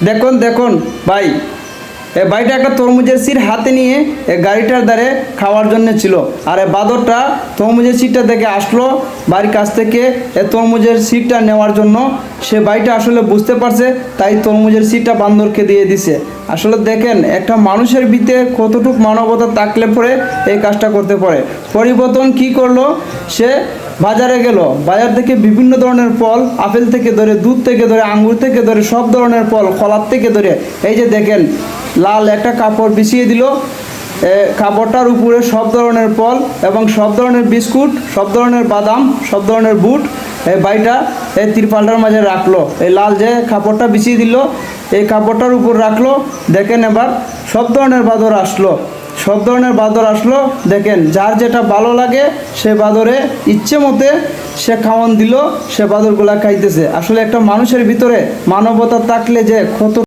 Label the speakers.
Speaker 1: দেখুন দেখুন ভাই, এ ভাইটা একটা তরমুজের সিট হাতে নিয়ে গাড়িটার ধারে খাওয়ার জন্য ছিল। আর এ বাদরটা তরমুজের সিটটা দেখে আসলো বাড়ির কাছ থেকে এ তরমুজের সিটটা নেওয়ার জন্য। সে ভাইটা আসলে বুঝতে পারছে, তাই তরমুজের সিটটা বান্দরকে দিয়ে দিছে। আসলে দেখেন একটা মানুষের ভিতরে কতটুকু মানবতা থাকলে পরে এই কাজটা করতে পারে। পরিবর্তন কি করলো, সে বাজারে গেল, বাজার থেকে বিভিন্ন ধরনের ফল, আপেল থেকে ধরে, দুধ থেকে ধরে, আঙ্গুর থেকে ধরে, সব ধরনের ফল, কলার থেকে ধরে, এই যে দেখেন লাল একটা কাপড় বিছিয়ে দিল। কাপড়টার উপরে সব ধরনের ফল এবং সব ধরনের বিস্কুট, সব ধরনের বাদাম, সব ধরনের বুট এই বাইটা এই তিরপালটার মাঝে রাখলো। এই লাল যে কাপড়টা বিছিয়ে দিল, এই কাপড়টার উপর রাখলো। দেখেন এবার সব ধরনের বাদর আসলো, সব ধরনের বাদর আসলো। দেখেন যার যেটা ভালো লাগে সে বাদরে ইচ্ছে মতে সে খাওয়ান দিল, সে বাদরগুলা খাইতেছে। আসলে একটা মানুষের ভিতরে মানবতা থাকলে যে কত